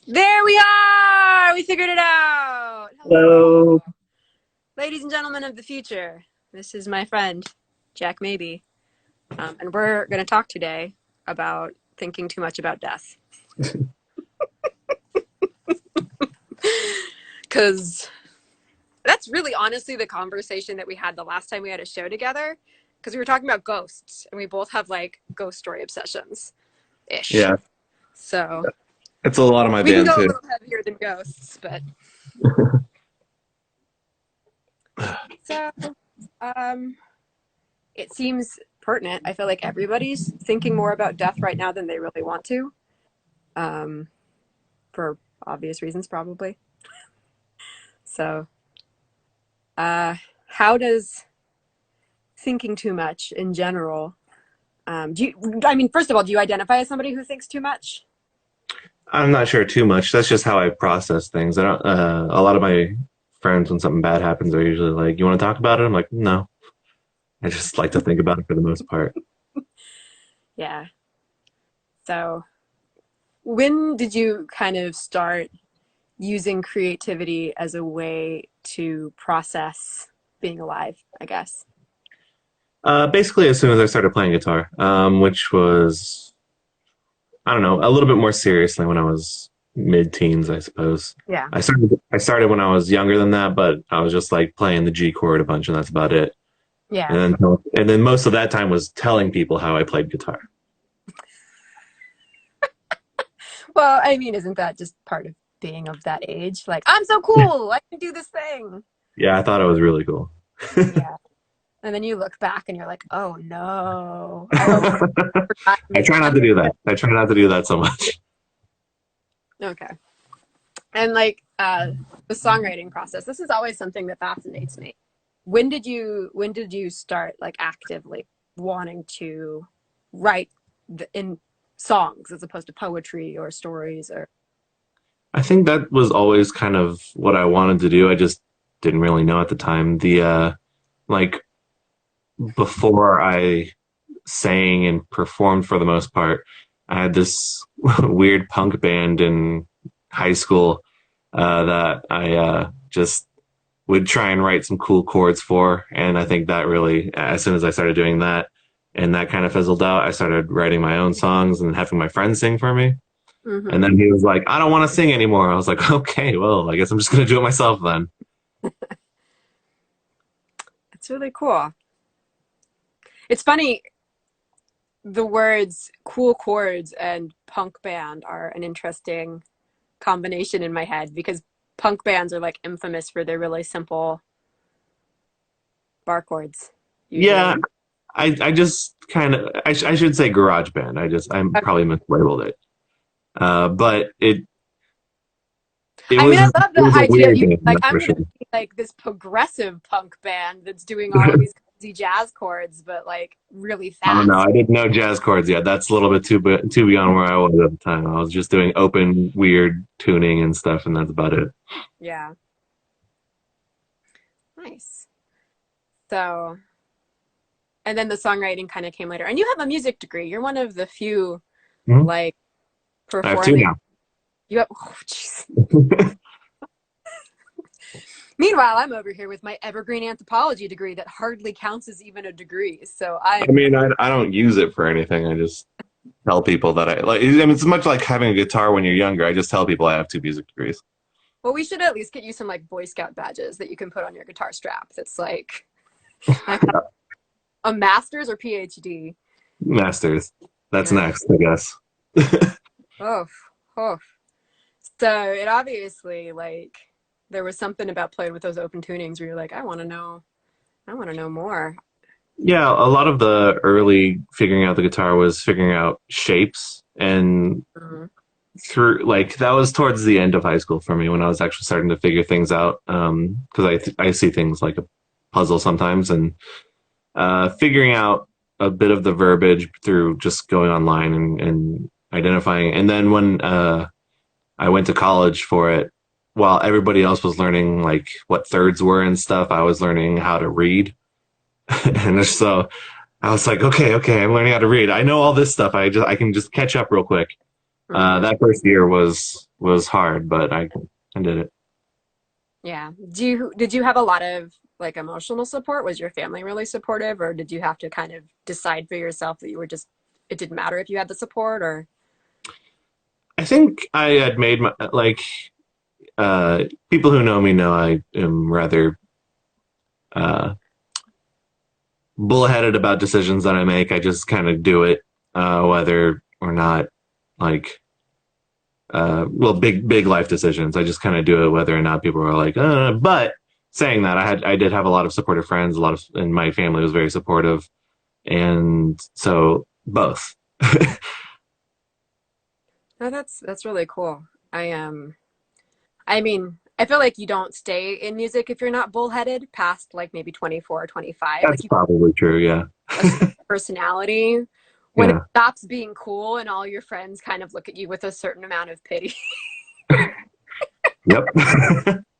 There we are! We figured it out! Hello! Hello. Ladies and gentlemen of the future, this is my friend, Jack Maybe, and we're going to talk today about thinking too much about death. Because that's really honestly the conversation that we had the last time we had a show together, because we were talking about ghosts, and we both have like ghost story obsessions-ish. Yeah, So it's a lot of my we can band go a too. little heavier than ghosts, but so um it seems pertinent. I feel like everybody's thinking more about death right now than they really want to, um, for obvious reasons, probably. So, how does thinking too much in general? Do you? I mean, first of all, do you identify as somebody who thinks too much? I'm not sure too much. That's just how I process things. I don't. A lot of my friends, when something bad happens, are usually like, "You want to talk about it?" I'm like, "No." I just like to think about it for the most part. Yeah. So, when did you kind of start using creativity as a way to process being alive? I guess. Basically, as soon as I started playing guitar, which was I don't know, a little bit more seriously when I was mid-teens, I suppose. Yeah. I started when I was younger than that, but I was just like playing the G chord a bunch, and that's about it. Yeah. And then most of that time was telling people how I played guitar. Well, I mean, isn't that just part of being of that age? Like, I'm so cool. I can do this thing. Yeah, I thought it was really cool. Yeah. And then you look back and you're like, oh no. I hope I've forgotten I this try not to under. do that. I try not to do that so much. Okay. And like the songwriting process, this is always something that fascinates me. When did you start like actively wanting to write in songs as opposed to poetry or stories or I think that was always kind of what I wanted to do. I just didn't really know at the time. Like before I sang and performed for the most part, I had this weird punk band in high school that I just would try and write some cool chords for. And I think that really, as soon as I started doing that and that kind of fizzled out, I started writing my own songs and having my friends sing for me. And mm-hmm. then he was like, I don't want to sing anymore. I was like, okay, well, I guess I'm just going to do it myself then. It's really cool. It's funny, the words cool chords and punk band are an interesting combination in my head because punk bands are like infamous for their really simple bar chords Yeah, usually. I just kind of, I should say garage band. I'm Okay. probably mislabeled it. But it I mean, was, I it love the was a idea of weird you game, like that's I'm for gonna sure. be like this progressive punk band that's doing all of these crazy jazz chords, but like really I don't know. fast. I didn't know jazz chords yet. That's a little bit too beyond where I was at the time. I was just doing open, weird tuning and stuff, and that's about it. Yeah, nice. So, and then the songwriting kind of came later. And you have a music degree. You're one of the few Mhm. like I have two performing. now. You have, oh, jeez. Meanwhile, I'm over here with my evergreen anthropology degree that hardly counts as even a degree. So I I'm, mean, I don't use it for anything. I just tell people that I like. I mean, it's much like having a guitar when you're younger. I just tell people I have two music degrees. well, we should at least get you some like Boy Scout badges that you can put on your guitar strap. That's like, I have a master's or PhD. Masters. That's Yeah. next, I guess. Oh, oh. So it obviously like there was something about playing with those open tunings where you're like, I want to know more. Yeah, a lot of the early figuring out the guitar was figuring out shapes and Mhm. through like that was towards the end of high school for me when I was actually starting to figure things out because I see things like a puzzle sometimes and figuring out a bit of the verbiage through just going online and identifying and then when I went to college for it while everybody else was learning like what thirds were and stuff I was learning how to read and so I was like okay I'm learning how to read I know all this stuff I can just catch up real quick Mhm. that first year was was hard, but I did it. Yeah. Did you have a lot of like emotional support? Was your family really supportive, or did you have to kind of decide for yourself that you were just it didn't matter if you had the support or I think I had made my like people who know me know I am rather uh, bullheaded about decisions that I make. I just kind of do it, whether or not like well, big life decisions. I just kind of do it whether or not people are like. But saying that, I did have a lot of supportive friends. A lot of and my family was very supportive, and so both. no, that's really cool. I mean, I feel like you don't stay in music if you're not bullheaded past like maybe 24 or 25. That's Like you probably true. Yeah. a certain personality when it Yeah. stops being cool and all your friends kind of look at you with a certain amount of pity. Yep.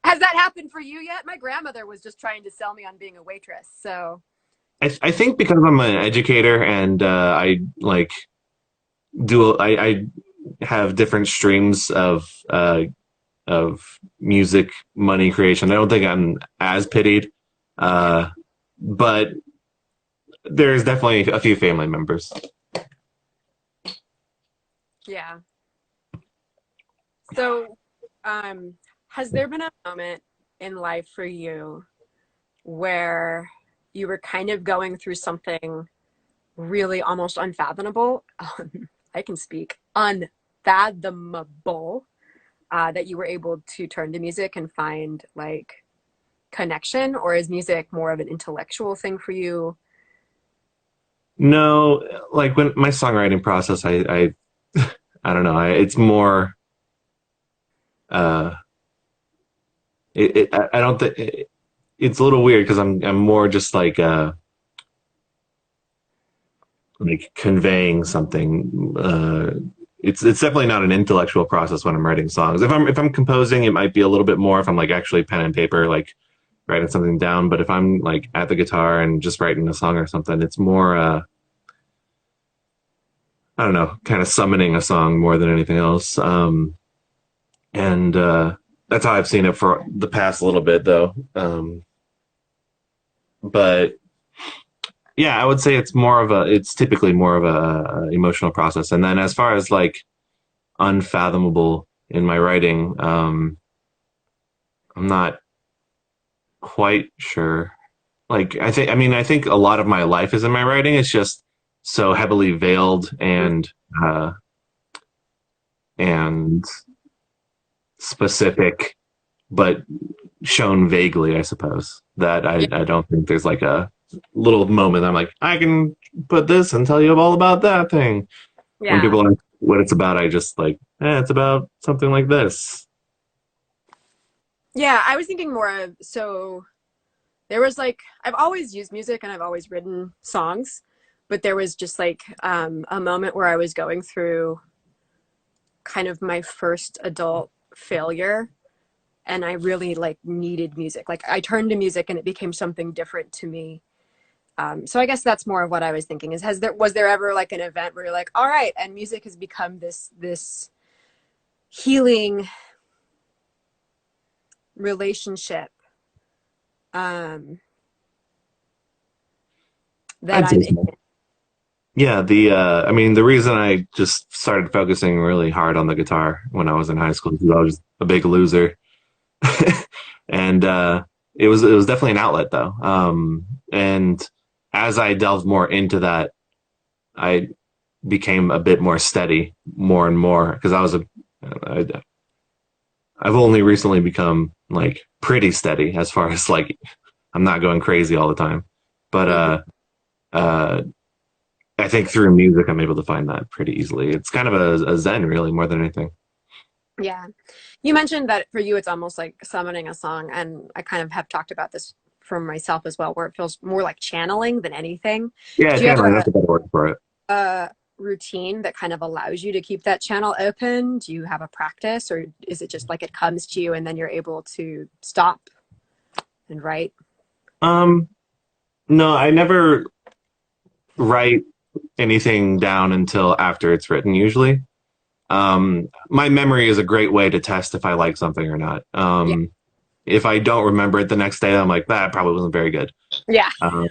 Has that happened for you yet? My grandmother was just trying to sell me on being a waitress. So, I think because I'm an educator and I like do I have different streams of music money creation. I don't think I'm as pitied, yeah. uh, but there's definitely a few family members. Yeah. So, um, has there been a moment in life for you where you were kind of going through something really almost unfathomable? I can speak unfathomable, that you were able to turn to music and find like connection, or is music more of an intellectual thing for you? No, like when my songwriting process, I don't know. It's more. Uh, I don't think it's a little weird because I'm more just like conveying something. It's definitely not an intellectual process when I'm writing songs. If I'm composing, it might be a little bit more. If I'm like actually pen and paper, like writing something down. But if I'm like at the guitar and just writing a song or something, it's more. I don't know, kind of summoning a song more than anything else. And that's how I've seen it for the past little bit, though. But yeah, I would say it's typically more of a emotional process. And then as far as like unfathomable in my writing, I'm not quite sure. Like I think a lot of my life is in my writing. It's just so heavily veiled uh, and specific, but shown vaguely, I suppose. That Yeah. I don't think there's like a little moment I'm like, I can put this and tell you all about that thing. When Yeah. people ask what it's about, I just like, it's about something like this. Yeah, I was thinking more of so there was like I've always used music and I've always written songs, but there was just like a moment where I was going through kind of my first adult failure and I really like needed music. Like I turned to music and it became something different to me. So I guess that's more of what I was thinking is was there ever like an event where you're like, all right, and music has become this healing relationship um, that I'd say I'm in. so. Yeah, I mean, the reason I just started focusing really hard on the guitar when I was in high school is because I was a big loser. And it was definitely an outlet though. And as I delved more into that, I became a bit more steady, more and more, because I, I've only recently become like pretty steady as far as like I'm not going crazy all the time. But Mhm. uh, I think through music I'm able to find that pretty easily. It's kind of a zen, really, more than anything. Yeah. You mentioned that for you, it's almost like summoning a song. And I kind of have talked about this for myself as well, where it feels more like channeling than anything. Yeah, Do you have channeling, that's a better word for it. a routine that kind of allows you to keep that channel open? Do you have a practice, or is it just like it comes to you and then you're able to stop and write? Um, no, I never write anything down until after it's written, usually. My memory is a great way to test if I like something or not. Yeah. If I don't remember it the next day, I'm like, that probably wasn't very good. Yeah. Um,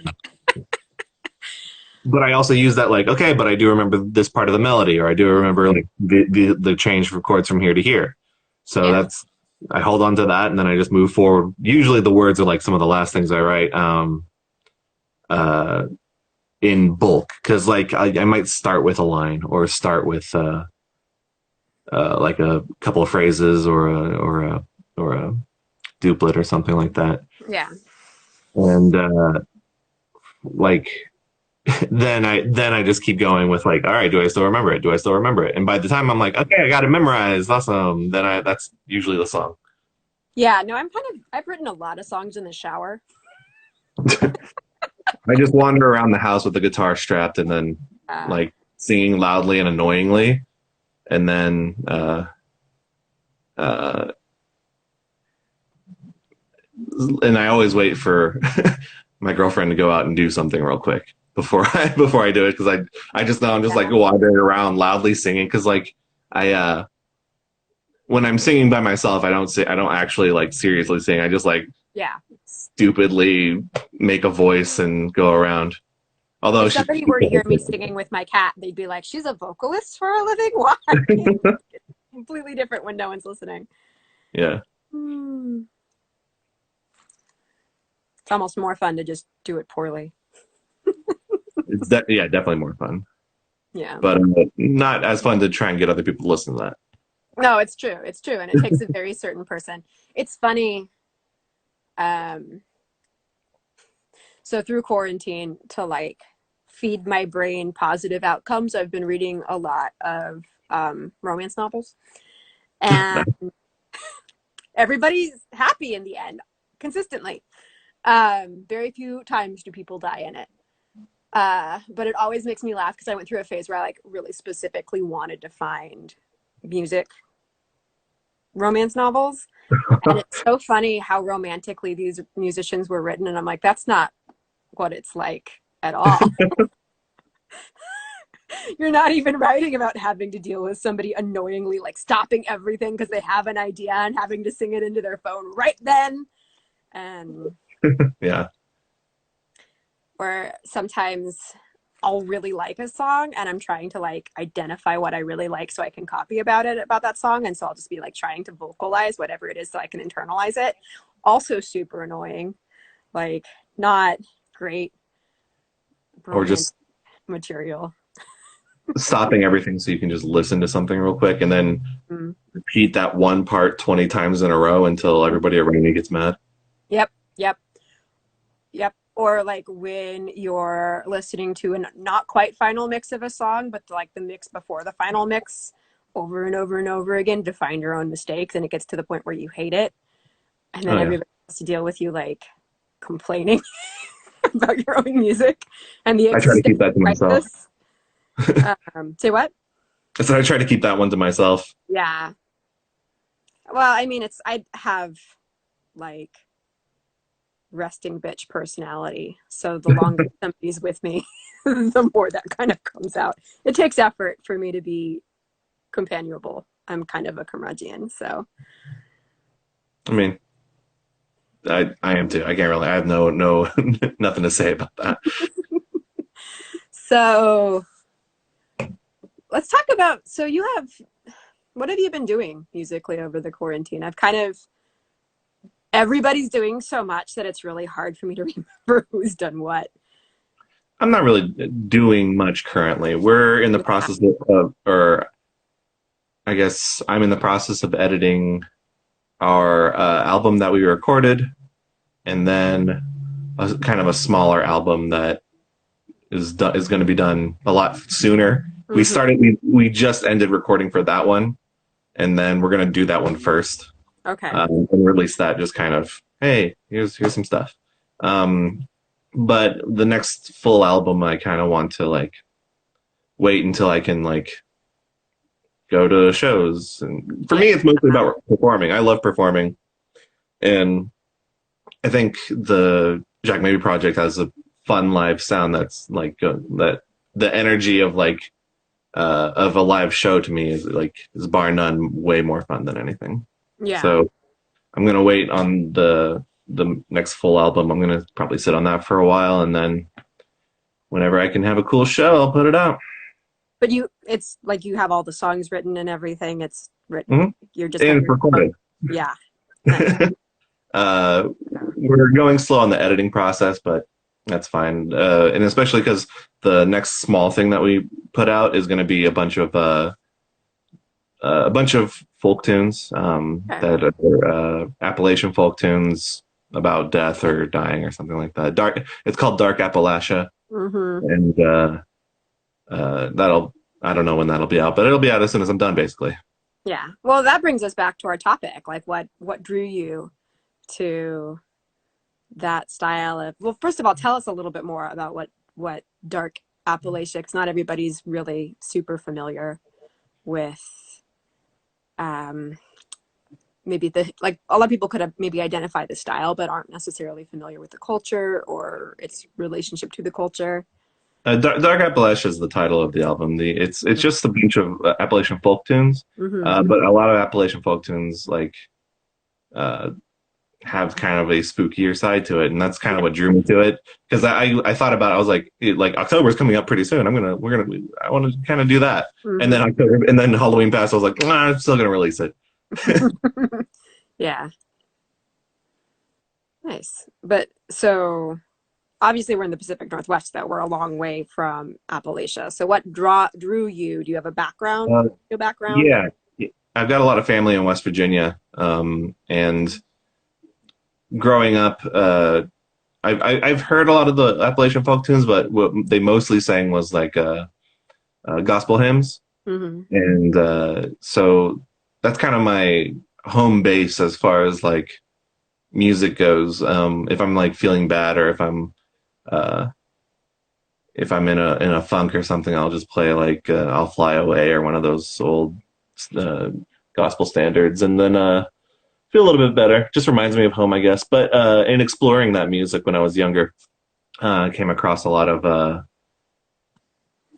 but I also use that like, okay, but I do remember this part of the melody, or I do remember like the change of chords from here to here. So Yeah. that's I hold on to that, and then I just move forward. Usually, the words are like some of the last things I write uh, in bulk, because like I might start with a line or start with like a couple of phrases or a duplet or something like that, Yeah. and like then I just keep going with like, all right, do I still remember it? Do I still remember it? And by the time I'm like, okay, I got it memorized, awesome. Then that's usually the song. Yeah. No, I've written a lot of songs in the shower. I just wander around the house with the guitar strapped and then Uh, like singing loudly and annoyingly, and then uh, and I always wait for my girlfriend to go out and do something real quick before I do it, because I just know I'm just like yeah. wandering around loudly singing, because like I when I'm singing by myself, I don't actually like seriously sing. I just like Yeah. stupidly make a voice and go around. Although If she, somebody were to hear me singing with my cat, they'd be like, she's a vocalist for a living? Why? It's completely different when no one's listening. yeah, Hmm. It's almost more fun to just do it poorly. yeah, definitely more fun, Yeah. but not as fun to try and get other people to listen to that. No, it's true. It's true. And it takes a very certain person. It's funny. Um, so through quarantine to like feed my brain positive outcomes, I've been reading a lot of romance novels. And everybody's happy in the end, consistently. Very few times do people die in it. But it always makes me laugh because I went through a phase where I like really specifically wanted to find music romance novels. And it's so funny how romantically these musicians were written. And I'm like, that's not what it's like at all. You're not even writing about having to deal with somebody annoyingly like stopping everything because they have an idea and having to sing it into their phone right then. And Yeah, or sometimes I'll really like a song and I'm trying to like identify what I really like so I can copy about that song. And so I'll just be like trying to vocalize whatever it is so I can internalize it. Also super annoying. Like not great or romantic just material. stopping everything so you can just listen to something real quick and then Mm. repeat that one part 20 times in a row until everybody around you gets mad. Yep, yep, yep. Or like when you're listening to a not quite final mix of a song, but like the mix before the final mix over and over and over again to find your own mistakes. And it gets to the point where you hate it. And then Oh yeah, everybody has to deal with you like complaining about your own music and the I try to keep existential that to myself. crisis. Say what? So I try to keep that one to myself. Yeah. Well, I mean, I have like resting bitch personality. So the longer somebody's with me, the more that kind of comes out. It takes effort for me to be companionable. I'm kind of a curmudgeon, so I mean, I am too. I can't really. I have no nothing to say about that. so let's talk about. So you have what have you been doing musically over the quarantine? I've kind of everybody's doing so much that it's really hard for me to remember who's done what. I'm not really doing much currently. We're in the Yeah. process or I guess I'm in the process of editing our album that we recorded, and then kind of a smaller album that is going to be done a lot sooner. Mm-hmm. We just ended recording for that one, and then we're going to do that one first, Okay. and release that. Just kind of, hey, here's some stuff. Um, but the next full album, I kind of want to like wait until I can like go to shows. And for Yeah. me, it's mostly about performing. I love performing, and I think the Jack Maybe project has a fun live sound that's like that the energy of like of a live show to me is bar none way more fun than anything. Yeah. So I'm gonna wait on the next full album. I'm gonna probably sit on that for a while, and then whenever I can have a cool show, I'll put it out. But it's like you have all the songs written and everything. It's written. Hmm. You're just kind And of, recorded. yeah. Nice. uh, we're going slow on the editing process, but that's fine. And especially because the next small thing that we put out is going to be a bunch of folk tunes Okay. that are Appalachian folk tunes about death or dying or something like that. Dark. It's called Dark Appalachia, Mm-hmm. and that'll. I don't know when that'll be out, but it'll be out as soon as I'm done, basically. Yeah. Well, that brings us back to our topic. Like, what drew you to that style of? Well, first of all, tell us a little bit more about what dark Appalachia, because not everybody's really super familiar with um maybe the like a lot of people could have maybe identified the style but aren't necessarily familiar with the culture or its relationship to the culture. Dark Appalachia is the title of the album. It's just a bunch of Appalachian folk tunes, Mm-hmm. but a lot of Appalachian folk tunes uh, have kind of a spookier side to it, and that's kind Yeah. of what drew me to it. Because I thought about it, I was like October's coming up pretty soon. I want to kind of do that, and then Mm-hmm. October and then Halloween passed. I was like, nah, I'm still gonna release it. Yeah. Nice. But so obviously we're in the Pacific Northwest though. We're a long way from Appalachia. So what drew you? Do you have a background? Uh, Your background? yeah, I've got a lot of family in West Virginia, and growing up, I've heard a lot of the Appalachian folk tunes, but what they mostly sang was gospel hymns, Mm-hmm. and so that's kind of my home base as far as like music goes. If I'm like feeling bad or uh, if I'm in a funk or something, I'll just play "I'll Fly Away" or one of those old uh, gospel standards, and then feel a little bit better. Just reminds me of home, I guess. But in exploring that music when I was younger, I came across a lot of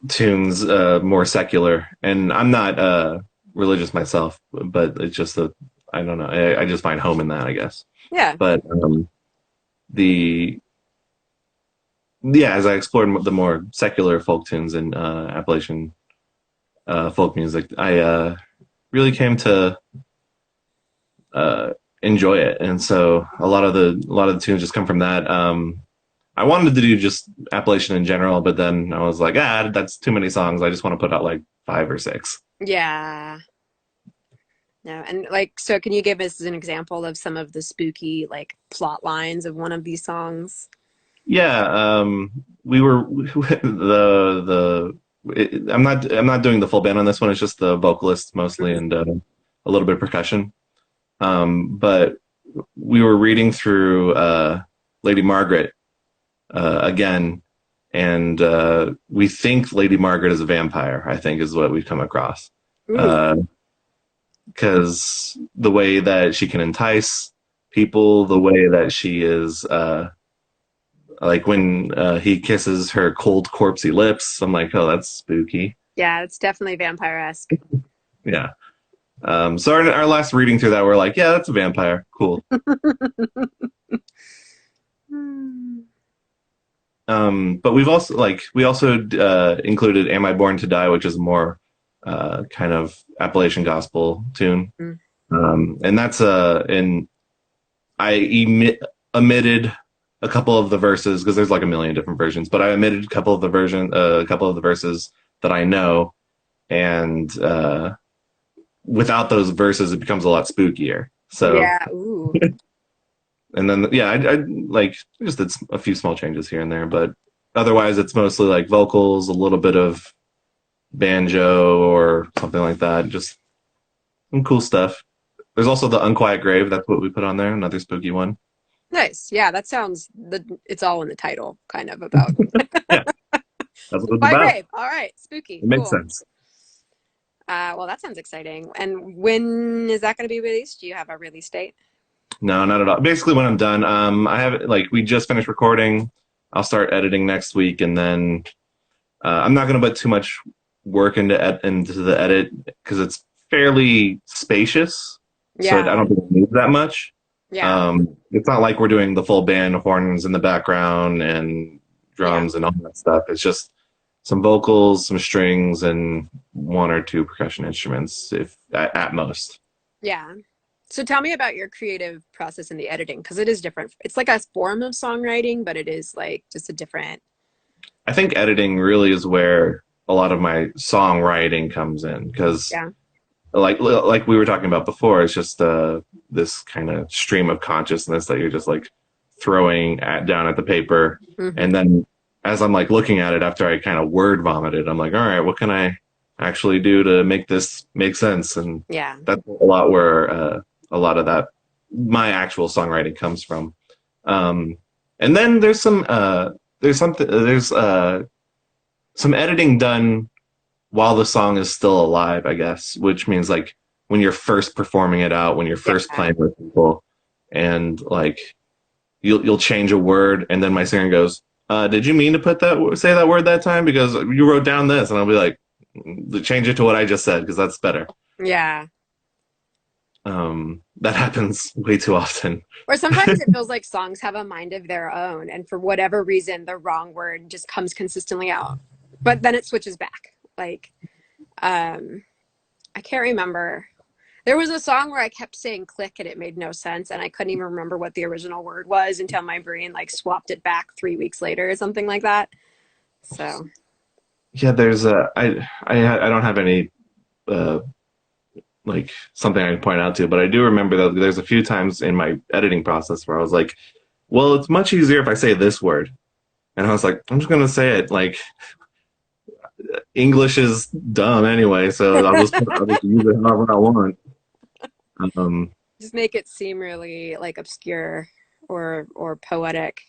tunes more secular, and I'm not religious myself, but it's just I don't know. I just find home in that, I guess. Yeah. But the yeah, as I explored the more secular folk tunes and Appalachian folk music, I really came to uh, enjoy it, and so a lot of the tunes just come from that. I wanted to do just Appalachian in general, but then I was like, that's too many songs. I just want to put out like five or six. Yeah. No. And like, so can you give us an example of some of the spooky like plot lines of one of these songs? Yeah, we were I'm not doing the full band on this one. It's just the vocalist mostly and a little bit of percussion. But we were reading through Lady Margaret again, and we think Lady Margaret is a vampire. I think is what we've come across Ooh. because the way that she can entice people, the way that she is. Like when he kisses her cold, corpsey lips, I'm like, oh, that's spooky. Yeah, it's definitely vampire-esque. Yeah. So our last reading through that, we're like, yeah, that's a vampire. Cool. Hmm. But we also included "Am I Born to Die," which is a more kind of Appalachian gospel tune, and that's and I omitted a couple of the verses because there's like a million different versions, but I omitted a couple of the verses that I know, and without those verses, it becomes a lot spookier. So, Yeah. Ooh. and then yeah, I like just did a few small changes here and there, but otherwise, it's mostly like vocals, a little bit of banjo or something like that, just some cool stuff. There's also the Unquiet Grave. That's what we put on there, another spooky one. Nice. Yeah, that sounds it's all in the title, kind of about Yeah, that's what it's by about. grave. All right, spooky, It makes cool. sense. Well, that sounds exciting. And when is that going to be released? Do you have a release date? No, not at all. Basically, when I'm done, I have we just finished recording. I'll start editing next week, and then I'm not going to put too much work into the edit because it's fairly spacious, so I Yeah. don't think it needs that much. Yeah. It's not like we're doing the full band, horns in the background and Yeah. drums and all that stuff. It's just some vocals, some strings, and one or two percussion instruments, if at most. Yeah. So tell me about your creative process in the editing because it is different. It's like a form of songwriting, but it is like just a different. I think editing really is where a lot of my songwriting comes in because Yeah. like we were talking about before, it's just this kind of stream of consciousness that you're just like throwing down at the paper, Hmm. and then as I'm like looking at it after I kind of word vomited, I'm like, all right, what can I actually do to make this make sense? And Yeah. that's a lot where a lot of that my actual songwriting comes from. Um, and then there's some editing done while the song is still alive, I guess, which means like when you're first performing it out, when you're first Yeah. playing with people, and like you'll change a word, and then my singer goes, "Did you mean to say that word that time? Because you wrote down this," and I'll be like, "Change it to what I just said because that's better." Yeah. That happens way too often. Or sometimes it feels like songs have a mind of their own, and for whatever reason, the wrong word just comes consistently out. But then it switches back. Like, um, I can't remember. There was a song where I kept saying click and it made no sense, and I couldn't even remember what the original word was until my brain like swapped it back 3 weeks later or something like that. So, Yeah, there's I don't have any uh, like something I can point out to, but I do remember that there's a few times in my editing process where I was like, well, it's much easier if I say this word. And I was like, I'm just gonna say it. Like English is dumb anyway, so I'll just use it however I want. Um, just make it seem really like obscure or poetic.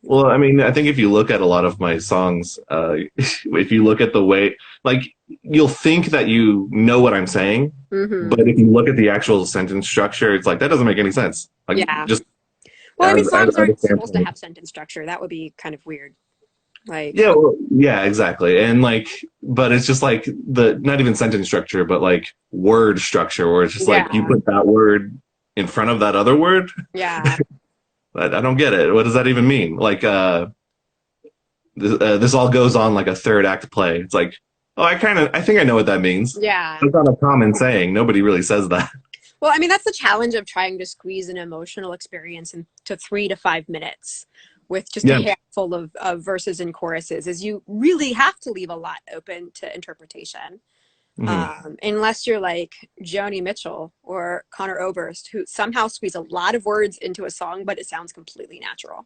well, I mean, I think if you look at a lot of my songs, if you look at the way, like, you'll think that you know what I'm saying, Hmm. but if you look at the actual sentence structure, it's like that doesn't make any sense. Like, Yeah. just Well, I mean, songs as a aren't supposed to sample. have sentence structure. That would be kind of weird. Like, Yeah, well, yeah, exactly. And like, but it's just like the not even sentence structure, but like word structure, where it's just like you yeah, put that word in front of that other word. yeah, I don't get it. What does that even mean? Like, this all goes on like a third act play. It's like, oh, I think I know what that means. yeah. That's not a common saying. Nobody really says that. Well, I mean, that's the challenge of trying to squeeze an emotional experience into 3 to 5 minutes with just a Yeah. handful of verses and choruses, is you really have to leave a lot open to interpretation. Hmm. Unless you're like Joni Mitchell or Connor Oberst, who somehow squeeze a lot of words into a song, but it sounds completely natural.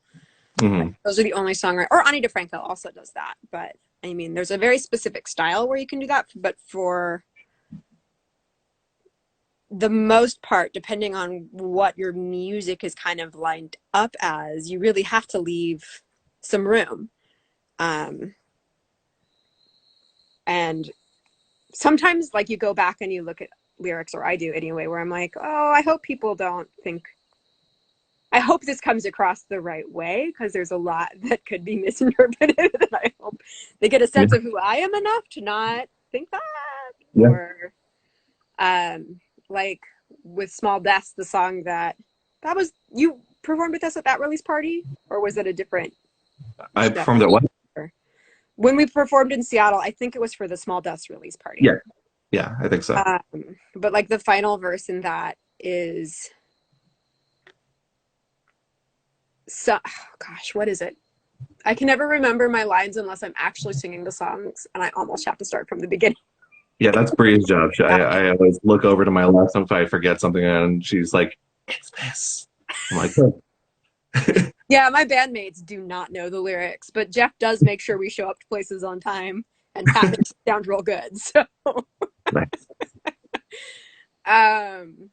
Like, Hmm. those are the only songwriters. Or Ani DeFranco also does that. But I mean, there's a very specific style where you can do that. But for the most part, depending on what your music is kind of lined up as, you really have to leave some room. Um, and sometimes, like, you go back and you look at lyrics, or I do anyway, where I'm like, oh, I hope people don't think, I hope this comes across the right way because there's a lot that could be misinterpreted. And I hope they get a Yeah. sense of who I am enough to not think that. Yeah. Or, um, like with Small Deaths, the song that was you performed with us at that release party, or was it a different I show? performed at what? When we performed in Seattle, I think it was for the Small Deaths release party. Yeah. Yeah, I think so. But like the final verse in that is so, oh gosh, what is it? I can never remember my lines unless I'm actually singing the songs, and I almost have to start from the beginning. Yeah, that's Bree's job. I always look over to my left if I forget something, and she's like, "It's this." I'm like, "Oh." Yeah, my bandmates do not know the lyrics, but Jeff does make sure we show up to places on time and package sound real good. So, Nice. um,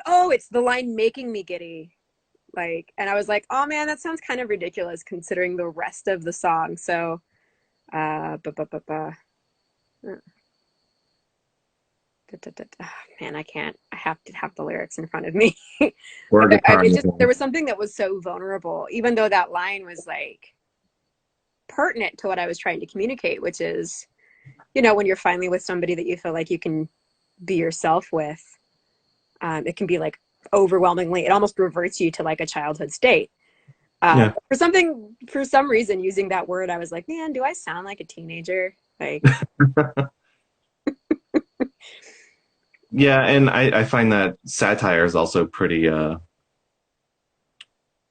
oh, it's the line "making me giddy." Like, and I was like, oh man, that sounds kind of ridiculous considering the rest of the song. So, bu- bu- bu- bu- uh, man, I can't. I have to have the lyrics in front of me. Or a I guitar in it the just there phone. was something that was so vulnerable, even though that line was like pertinent to what I was trying to communicate, which is, you know, when you're finally with somebody that you feel like you can be yourself with, it can be like overwhelmingly, it almost reverts you to like a childhood state. Yeah. For some reason, using that word, I was like, man, do I sound like a teenager? Like, Yeah, and I find that satire is also pretty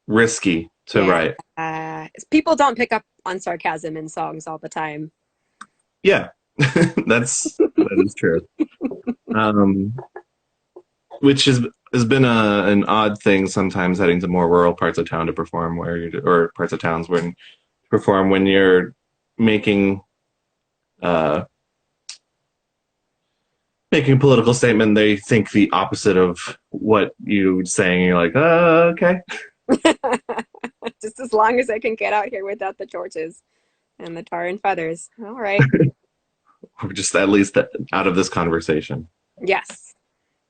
risky to yeah, write. people don't pick up on sarcasm in songs all the time. Yeah, that is true. Um, which has been an odd thing sometimes heading to more rural parts of town to perform or parts of towns where to perform when you're making uh, making a political statement. They think the opposite of what you're saying. You're like, okay. Just as long as I can get out here without the torches and the tar and feathers. All right. Or just at least out of this conversation. Yes.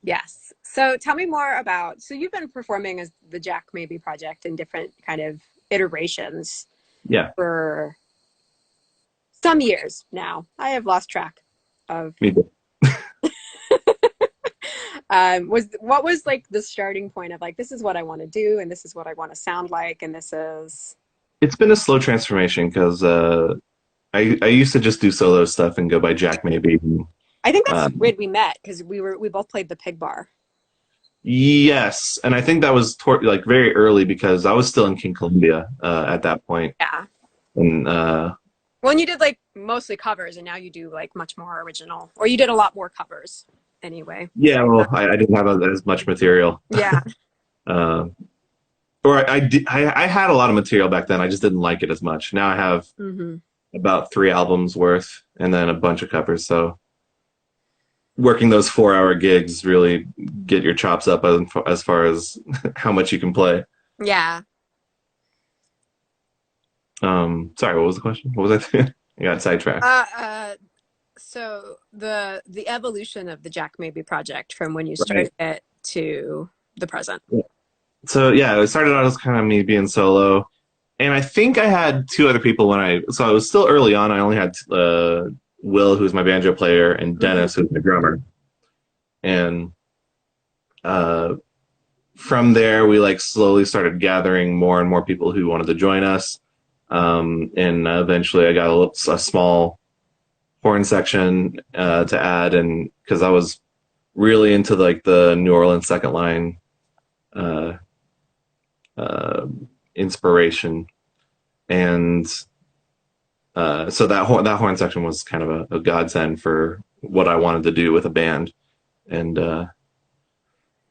Yes. So tell me more about, so you've been performing as the Jack Maybe Project in different kind of iterations Yeah, for some years now. I have lost track of me too. was what was like the starting point of like this is what I want to do and this is what I want to sound like and this is It's been a slow transformation because I used to just do solo stuff and go by Jack maybe. I think that's Uh, when we met because we both played the pig bar. yes, and I think that was like very early because I was still in King Columbia at that point, Yeah. and Well, and you did like mostly covers and now you do like much more original or you did a lot more covers anyway. yeah, well, I didn't have as much material, Yeah. uh, or I had a lot of material back then. I just didn't like it as much. Now I have Mm-hmm. about 3 albums worth, and then a bunch of covers. So working those 4 hour gigs really get your chops up as far as how much you can play. Yeah. Sorry, what was the question? What was I thinking? I got sidetracked. Uh, uh, so the evolution of the Jack Maybe project from when you Right. started it to the present. So yeah, it started out as kind of me being solo, and I think I had 2 other people so I was still early on. I only had Will, who's my banjo player, and Mm-hmm. Dennis, who's my drummer. And uh, from there, we like slowly started gathering more and more people who wanted to join us. And eventually, I got a small horn section to add, and because I was really into like the New Orleans second line uh, uh, inspiration, and so that horn section was kind of a godsend for what I wanted to do with a band, and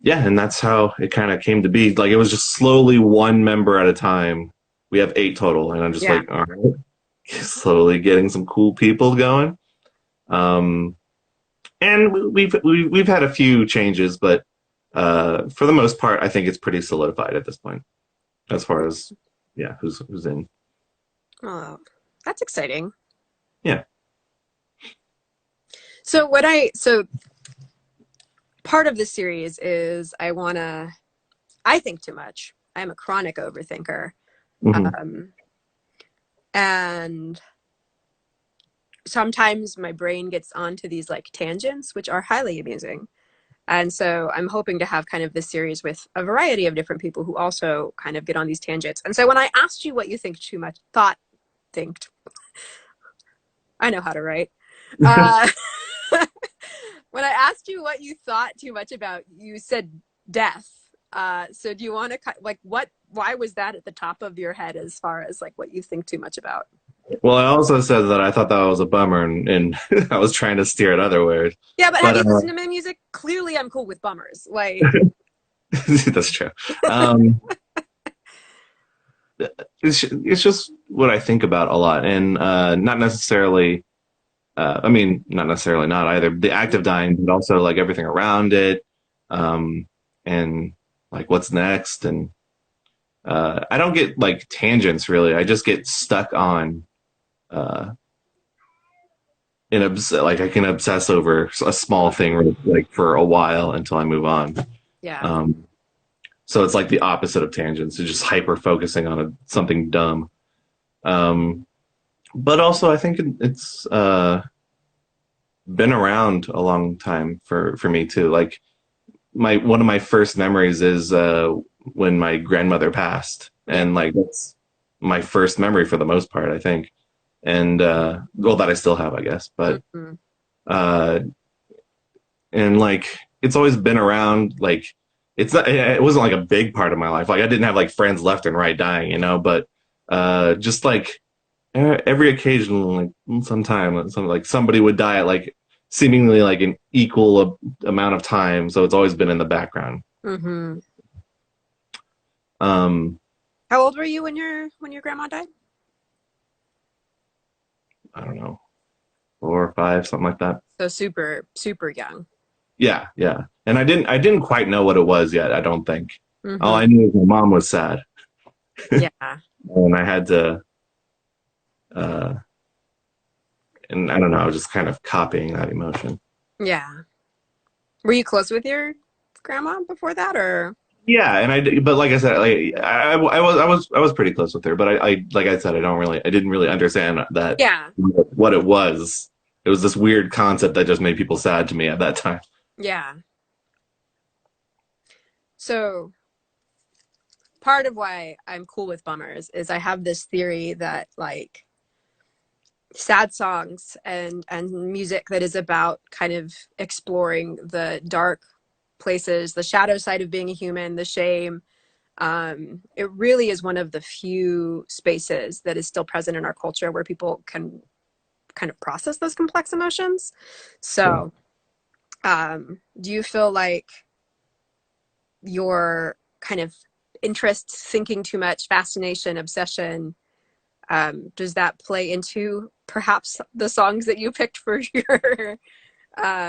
yeah, and that's how it kind of came to be. Like it was just slowly one member at a time. We have 8 total, and I'm just Yeah. like, all right, slowly getting some cool people going. Um, and we've had a few changes, but for the most part, I think it's pretty solidified at this point as far as yeah, who's in. Oh, that's exciting. Yeah. So part of the series is I think too much. I'm a chronic overthinker. Hmm. Um, and sometimes my brain gets onto these like tangents, which are highly amusing. And so I'm hoping to have kind of this series with a variety of different people who also kind of get on these tangents. And so when I asked you what you think too much, thinked, I know how to write. Uh, when I asked you what you thought too much about, you said death. So do you want to like why was that at the top of your head as far as like what you think too much about? Well, I also said that I thought that was a bummer, and I was trying to steer it otherwise. Yeah, but have But you listened to my music? Clearly I'm cool with bummers. Like, that's true. Um, it's just what I think about a lot, and not necessarily. I mean, not necessarily not either the act of dying, but also like everything around it, um, and like what's next. And I don't get like tangents really. I just get stuck on uh, like I can obsess over a small thing like for a while until I move on. yeah. Um, so it's like the opposite of tangents. It's just hyper focusing on something dumb. Um, but also I think it's been around a long time for me too. Like my one of my first memories is when my grandmother passed, Yeah. and like that's my first memory for the most part, I think. And well, that I still have, I guess. But Hmm. uh, and like it's always been around. Like it's not. It wasn't like a big part of my life. Like I didn't have like friends left and right dying, you know. But just like every occasion, like sometime, like somebody would die at like seemingly like an equal amount of time. So it's always been in the background. Hmm. Um, How old were you when your grandma died? I don't know, 4 or 5, something like that. So super, super young. Yeah, yeah. And I didn't quite know what it was yet. I don't think. All Hmm. I knew is my mom was sad, Yeah. and I had to. Uh, and I don't know. I was just kind of copying that emotion. Yeah. Were you close with your grandma before that, or? Yeah, and but like I said, like I was pretty close with her, but I like I said, I didn't really understand that Yeah. what it was. It was this weird concept that just made people sad to me at that time. Yeah. So part of why I'm cool with bummers is I have this theory that like sad songs and music that is about kind of exploring the dark places, the shadow side of being a human, the shame. It really is one of the few spaces that is still present in our culture where people can kind of process those complex emotions. Sure. So, do you feel like your kind of interest, thinking too much, fascination, obsession, does that play into perhaps the songs that you picked for your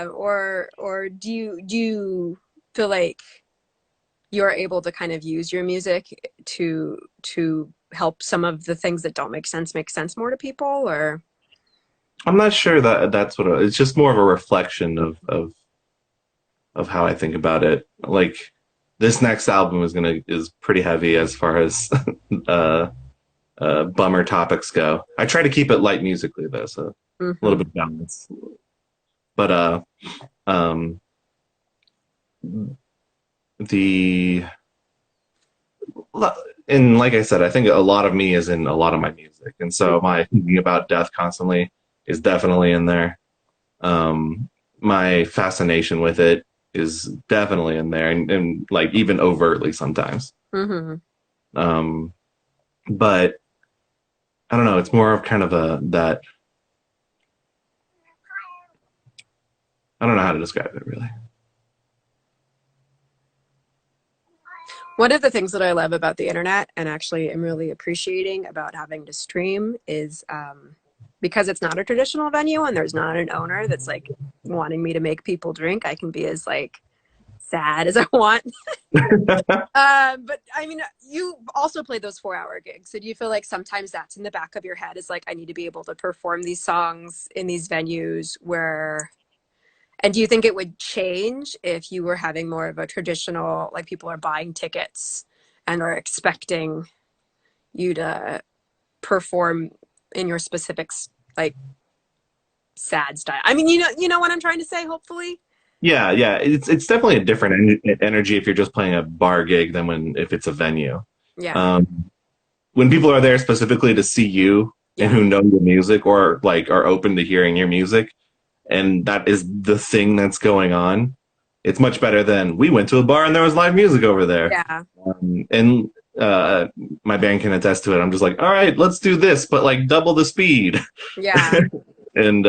or do you feel like you're able to kind of use your music to help some of the things that don't make sense more to people or I'm not sure that that's what it's just more of a reflection of how I think about it. Like this next album is pretty heavy as far as uh, bummer topics go. I try to keep it light musically though, so a little hmm bit of balance. But um, the and like I said, I think a lot of me is in a lot of my music, and so my thinking about death constantly is definitely in there. My fascination with it is definitely in there, and like even overtly sometimes. hmm Um, but I don't know. It's more of kind of a that I don't know how to describe it really. one of the things that I love about the internet and actually am really appreciating about having to stream is because it's not a traditional venue and there's not an owner that's like wanting me to make people drink, I can be as like sad as I want. But I mean, you also play those 4 hour gigs. So do you feel like sometimes that's in the back of your head is like, I need to be able to perform these songs in these venues where, and do you think it would change if you were having more of a traditional, like people are buying tickets and are expecting you to perform in your specifics, like sad style? I mean, you know what I'm trying to say, hopefully. Yeah, yeah. It's definitely a different energy if you're just playing a bar gig than when if it's a venue. Yeah. Um, when people are there specifically to see you and Yeah. who know your music or like are open to hearing your music, and that is the thing that's going on, it's much better than we went to a bar and there was live music over there. Yeah. And uh, my band can attest to it. I'm just like, all right, let's do this, but like double the speed Yeah. and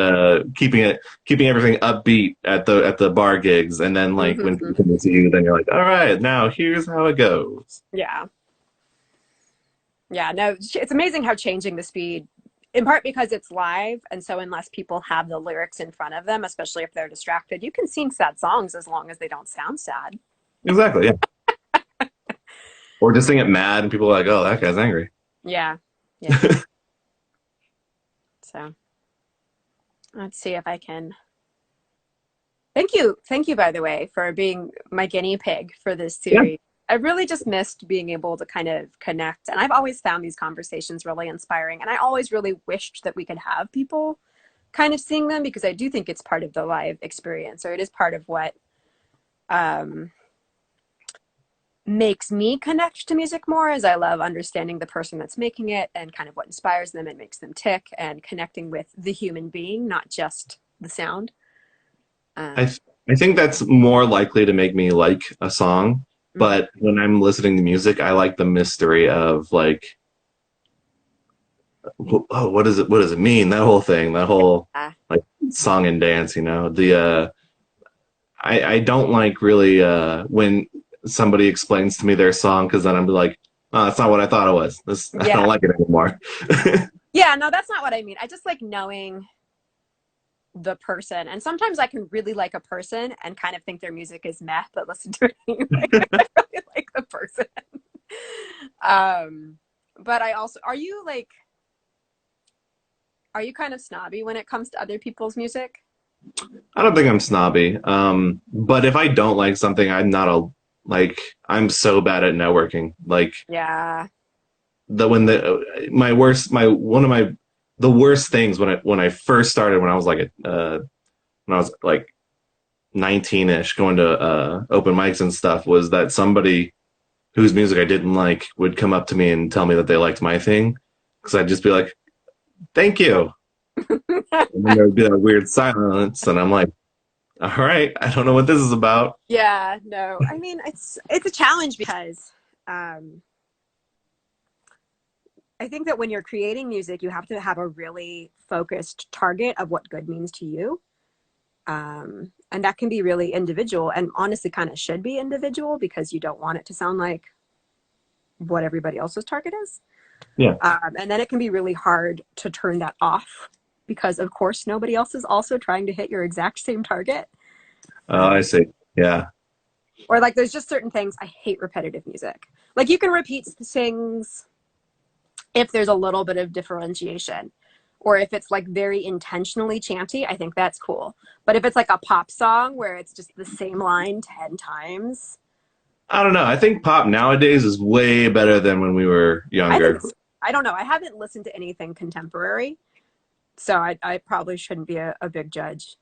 keeping everything upbeat at the bar gigs. And then like when Hmm. people come to see you, then you're like, all right, now here's how it goes. Yeah. Yeah, no, it's amazing how changing the speed, in part because it's live, and so unless people have the lyrics in front of them, especially if they're distracted, you can sing sad songs as long as they don't sound sad. Exactly. Yeah. Or just sing it mad and people are like, oh, that guy's angry. Yeah, yeah. So let's see if I can. Thank you, by the way, for being my guinea pig for this Yeah. series. I really just missed being able to kind of connect. And I've always found these conversations really inspiring. And I always really wished that we could have people kind of seeing them because I do think it's part of the live experience, or it is part of what um, makes me connect to music more, is I love understanding the person that's making it and kind of what inspires them and makes them tick, and connecting with the human being, not just the sound. I Um, th- I think that's more likely to make me like a song. mhm. But when I'm listening to music, I like the mystery of like, oh, what is it? What does it mean? That whole thing, that whole Yeah. like song and dance. The I don't like really when somebody explains to me their song because then I'm like, oh, that's not what I thought it was. This I Yeah. don't like it anymore. Yeah, no, that's not what I mean. I just like knowing the person. And sometimes I can really like a person and kind of think their music is meh, but listen to it anyway. I really like the person. Um, but I also, are you kind of snobby when it comes to other people's music? I don't think I'm snobby. But if I don't like something, I'm not a like I'm so bad at networking. Like Yeah. the when the my worst my one of my the worst things when I first started when I was like 19ish going to open mics and stuff was that somebody whose music I didn't like would come up to me and tell me that they liked my thing because I'd just be like, "Thank you," and then there would be that weird silence, and I'm like, "All right, I don't know what this is about." Yeah, no. I mean, it's a challenge because um I think that when you're creating music, you have to have a really focused target of what good means to you. And that can be really individual, and honestly kind of should be individual because you don't want it to sound like what everybody else's target is. Yeah. And then it can be really hard to turn that off because, of course, nobody else is also trying to hit your exact same target. Oh, I Um, see. Yeah. or like, there's just certain things. I hate repetitive music. Like, you can repeat things if there's a little bit of differentiation, or if it's like very intentionally chanty. I think that's cool. But if it's like a pop song where it's just the same line 10 times, I don't know. I think pop nowadays is way better than when we were I think younger. it's, I don't know. I haven't listened to anything contemporary, so I probably shouldn't be a big judge.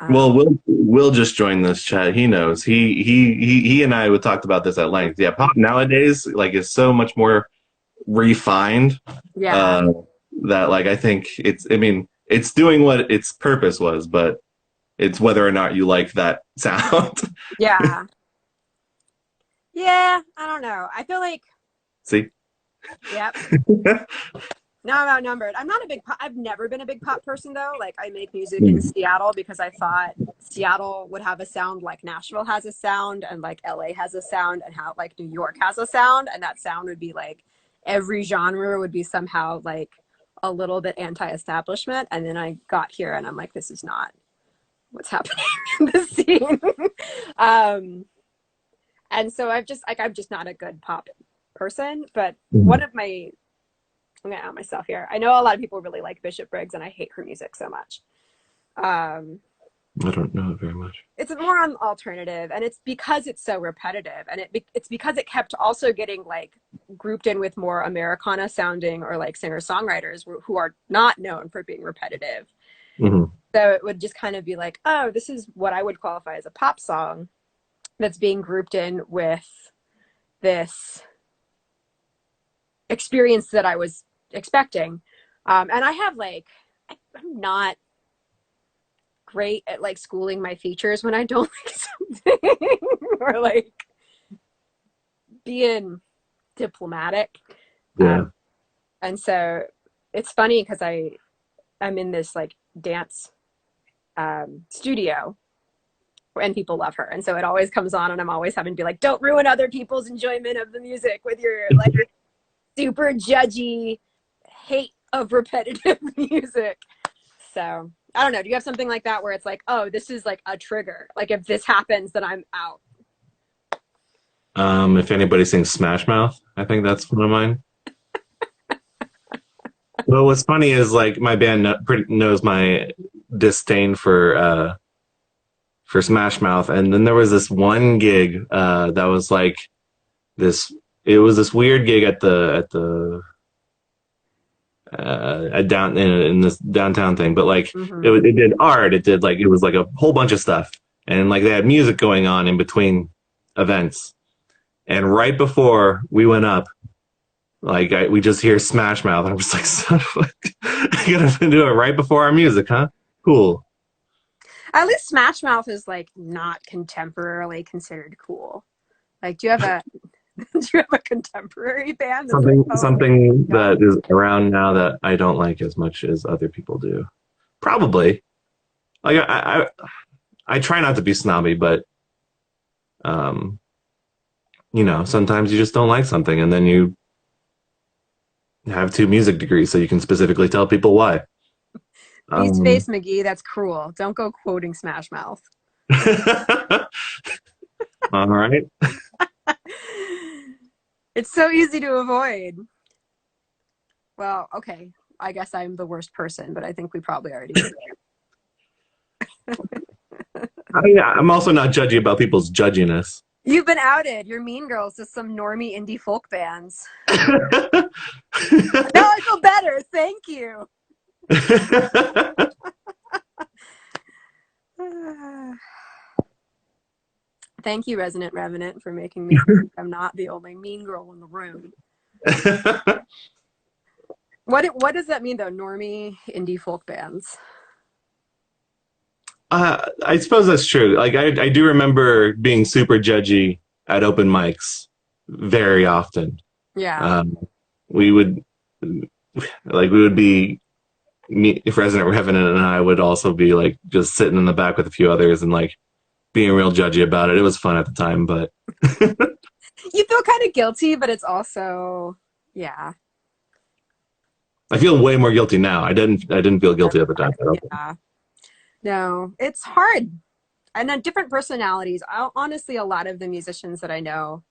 Well, Um, Will just joined this chat. He knows. He and I would talked about this at length. Yeah, pop nowadays like is so much more refined yeah, uh, that like I think it's. I mean, it's doing what its purpose was, but it's whether or not you like that sound. yeah, yeah. I don't know. I feel like, See. yep. Now I'm outnumbered. I'm not a big pop. I've never been a big pop person though. Like I make music in Seattle because I thought Seattle would have a sound like Nashville has a sound, and like LA has a sound, and how like New York has a sound, and that sound would be like every genre would be somehow like a little bit anti-establishment. And then I got here and I'm like, this is not what's happening in the scene. um, and so I'm just not a good pop person. But one Mhm. of my I'm gonna out myself here. I know a lot of people really like Bishop Briggs, and I hate her music so much. Um, I don't know it very much. it's more on alternative, and it's because it's so repetitive, and it's because it kept also getting like grouped in with more Americana sounding or like singer songwriters who are not known for being repetitive. Hmm. So it would just kind of be like, oh, this is what I would qualify as a pop song that's being grouped in with this experience that I was expecting. And I have like, I'm not great at like schooling my features when I don't like something or like being diplomatic. Yeah. And so it's funny because I'm in this like dance studio and people love her. And so it always comes on and I'm always having to be like, don't ruin other people's enjoyment of the music with your like super judgy hate of repetitive music. So I don't know. Do you have something like that where it's like, oh, this is like a trigger? Like if this happens, then I'm out. If anybody sings Smash Mouth, I think that's one of mine. Well, what's funny is like my band knows my disdain for Smash Mouth, and then there was this one gig that was like this it was this weird gig at the at down in this downtown thing, but like Hmm. it did art, it did like it was like a whole bunch of stuff, and like they had music going on in between events, and right before we went up, we just hear Smash Mouth, and I'm just like, son of a, you gotta do it right before our music, huh? Cool. At least Smash Mouth is like not contemporarily considered cool. Like, do you have a do you have a contemporary band that's like, oh Something my god? that is around now that I don't like as much as other people do. Probably. Like I try not to be snobby, but um, sometimes you just don't like something, and then you have two music degrees, so you can specifically tell people why. Beast Um, Face McGee, that's cruel. Don't go quoting Smash Mouth. all right. It's so easy to avoid. Well, okay. I guess I'm the worst person, but I think we probably already knew I'm also not judgy about people's judginess. you've been outed. You're mean girls to some normie indie folk bands. Now I feel better. Thank you. Thank you, Resident Revenant, for making me feel like I'm not the only mean girl in the room. What does that mean though? Normie indie folk bands. I suppose that's true. Like I do remember being super judgy at open mics very often. Yeah. Um, we would we would be me, if Resident Revenant and I would also be like just sitting in the back with a few others and like being real judgy about it. It was fun at the time, but You feel kind of guilty, but it's also yeah. I feel way more guilty now. I didn't feel guilty at the time. Yeah. No, it's hard. And then different personalities. Honestly, a lot of the musicians that I know,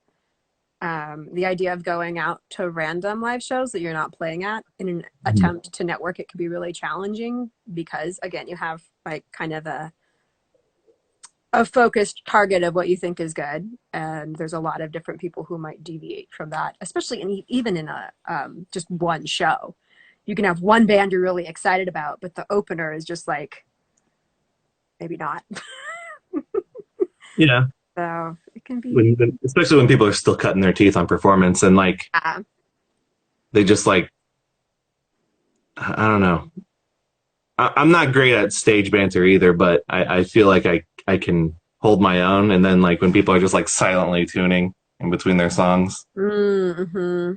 the idea of going out to random live shows that you're not playing at in an attempt to network, it can be really challenging because, again, you have like kind of a focused target of what you think is good, and there's a lot of different people who might deviate from that, especially even in a just one show. You can have one band you're really excited about, but the opener is just like maybe not. Yeah, So it can be. especially when people are still cutting their teeth on performance and like they just like I don't know. I'm not great at stage banter either, but I feel like I can hold my own. And then like when people are just like silently tuning in between their songs, Mm-hmm.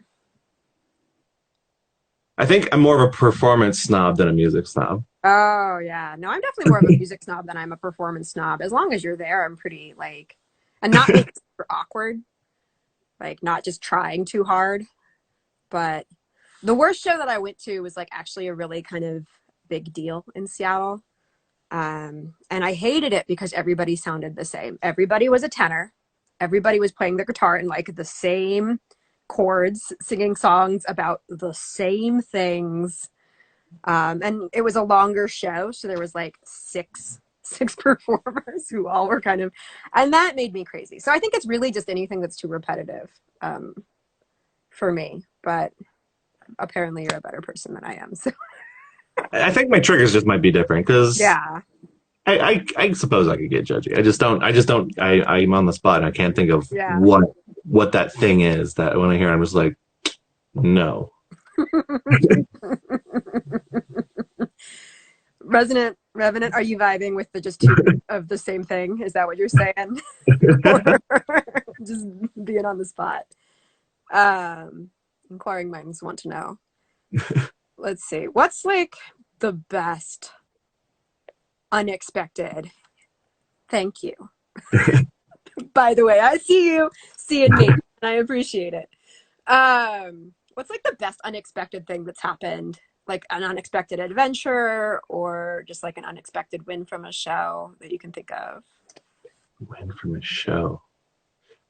I think I'm more of a performance snob than a music snob. Oh yeah, no, I'm definitely more of a music snob than I'm a performance snob. As long as you're there, I'm pretty like, and not being super awkward, like not just trying too hard. But the worst show that I went to was like actually a really kind of big deal in Seattle. And I hated it because everybody sounded the same. Everybody was a tenor. Everybody was playing their guitar in like the same chords, singing songs about the same things. And it was a longer show, so there was like six performers who all were kind of, and that made me crazy. So I think it's really just anything that's too repetitive for me. But apparently, you're a better person than I am. So I think my triggers just might be different because yeah, I suppose I could get judgy. I just don't. I'm on the spot and I can't think of yeah. what that thing is that when I hear it, I'm just like, no. Resident Revenant, are you vibing with the just two of the same thing? Is that what you're saying? Or just being on the spot? Inquiring minds want to know. Let's see. What's like the best unexpected? Thank you. By the way, I see you seeing me, and I appreciate it. What's like the best unexpected thing that's happened? Like an unexpected adventure or just like an unexpected win from a show that you can think of? Win from a show.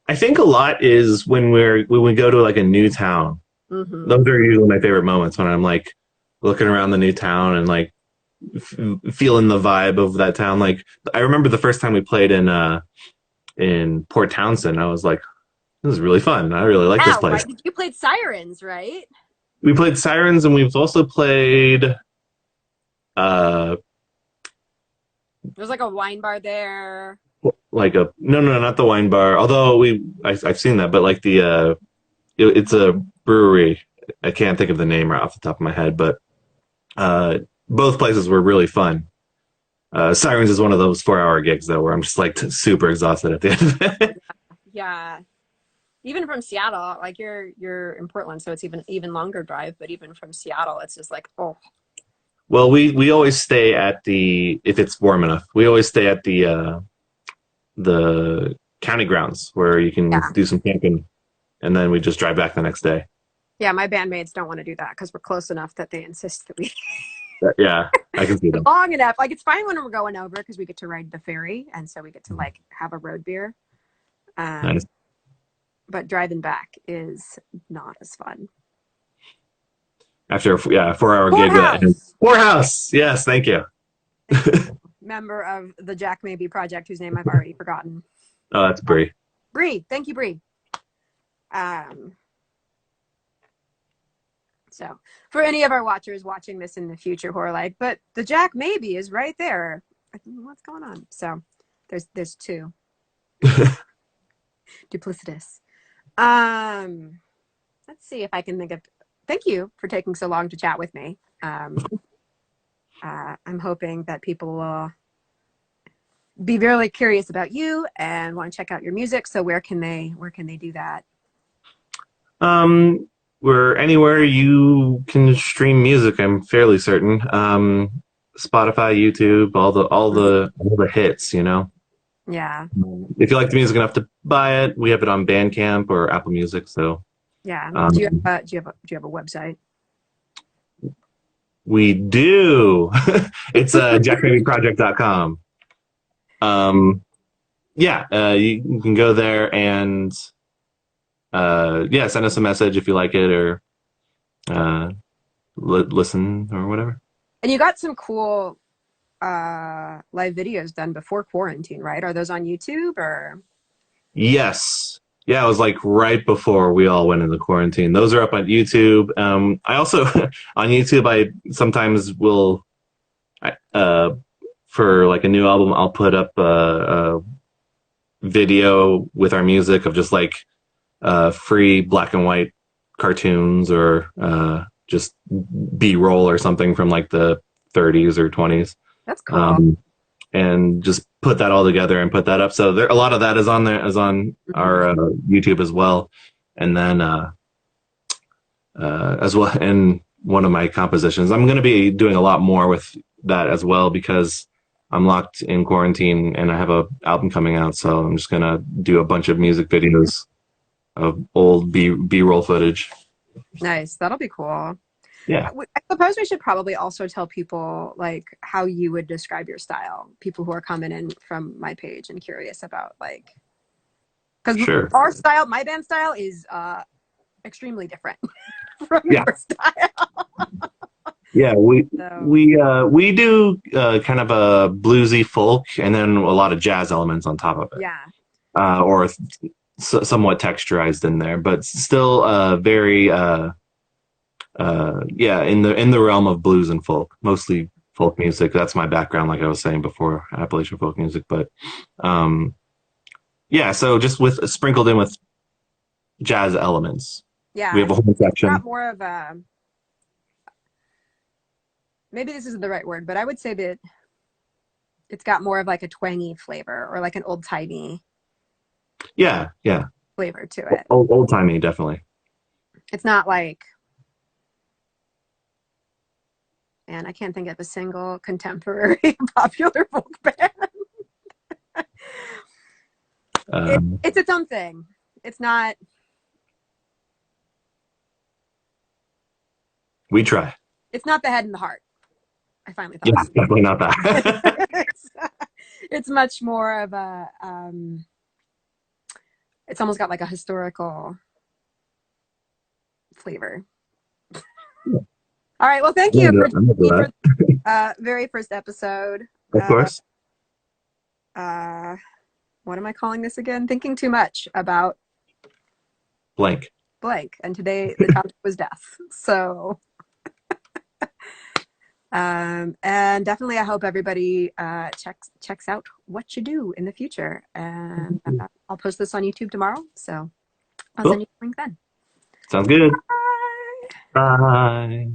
I think a lot is when we go to like a new town. Mm-hmm. Those are usually my favorite moments when I'm like looking around the new town and like feeling the vibe of that town. Like I remember the first time we played in Port Townsend, I was like, This is really fun. I really like this Yeah, place. right. You played Sirens, right? We played Sirens, and we've also played uh There's like a wine bar there. like a no, not the wine bar. Although I've seen that, but like it's a brewery. I can't think of the name right off the top of my head, but uh, both places were really fun. Sirens is one of those 4 hour gigs though, where I'm just like super exhausted at the end of it. Yeah. Even from Seattle, like you're in Portland, so it's even longer drive, but even from Seattle, it's just like, oh, Well, we always stay at the if it's warm enough. We always stay at the county grounds where you can yeah. do some camping, and then we just drive back the next day. Yeah, my bandmates don't want to do that because we're close enough that they insist that we Yeah, I can see them. long enough. Like it's fine when we're going over because we get to ride the ferry and so we get to like have a road beer. Nice. Um, but driving back is not as fun. After a 4 hour gig that ends. Courthouse. Poorhouse. Yes, thank you. Thank you. Member of the Jack Maybe project, whose name I've already forgotten. Oh, that's Brie. Bree. Thank you, Bree. Um, so for any of our watchers watching this in the future who are like, but the Jack Maybe is right there. What's going on? So there's two. Duplicitous. Let's see if I can think of. Thank you for taking so long to chat with me. I'm hoping that people will be really curious about you and want to check out your music. So where can they do that? Where anywhere you can stream music, I'm fairly certain. Spotify, YouTube, all the hits, you know. Yeah. If you like the music enough to buy it, we have it on Bandcamp or Apple Music. So Yeah. Do you um, have a website? we do. It's jackbabyproject.com. Yeah, you can go there and yeah, send us a message if you like it or uh, listen or whatever. And you got some cool live videos done before quarantine, right? Are those on YouTube or? Yes. Yeah, it was like right before we all went into quarantine. Those are up on YouTube. I also on YouTube I sometimes will uh for like a new album I'll put up a video with our music of just like free black and white cartoons or just B-roll or something from like the 30s or 20s. That's cool. Um, and just put that all together and put that up. So there, a lot of that is on there, is on Mhm. our YouTube as well. And then as well in one of my compositions, I'm going to be doing a lot more with that as well because I'm locked in quarantine and I have a album coming out. So I'm just going to do a bunch of music videos of old B-roll footage. Nice. That'll be cool. Yeah, I suppose we should probably also tell people like how you would describe your style. People who are coming in from my page and curious about like because sure. our style, my band style, is extremely different from Yeah, your style. yeah. We So we do kind of a bluesy folk and then a lot of jazz elements on top of it, yeah, or somewhat texturized in there, but still very yeah in the realm of blues and folk, mostly folk music. That's my background, like I was saying before, Appalachian folk music. But um, yeah, so just with sprinkled in with jazz elements. We yeah. have a It's whole got section. more of a maybe this isn't the right word, but I would say that it's got more of like a twangy flavor or like an old timey Yeah, yeah, flavor to it. old timey, definitely. It's not like, and I can't think of a single contemporary popular folk band. Um, It's its own thing. It's not. we try. It's not the head and the heart. I finally thought Yeah, of definitely not that. it. It's much more of a. It's almost got like a historical flavor. All right. Well, thank you for I'm into joining me that. for the very first episode. Of Uh, course. uh, what am I calling this again? Thinking too much about blank. blank. And today the topic was death. So, and definitely I hope everybody checks out what you do in the future. And I'll post this on YouTube tomorrow. So I'll send Cool. you a link then. Sounds good. Bye. Bye.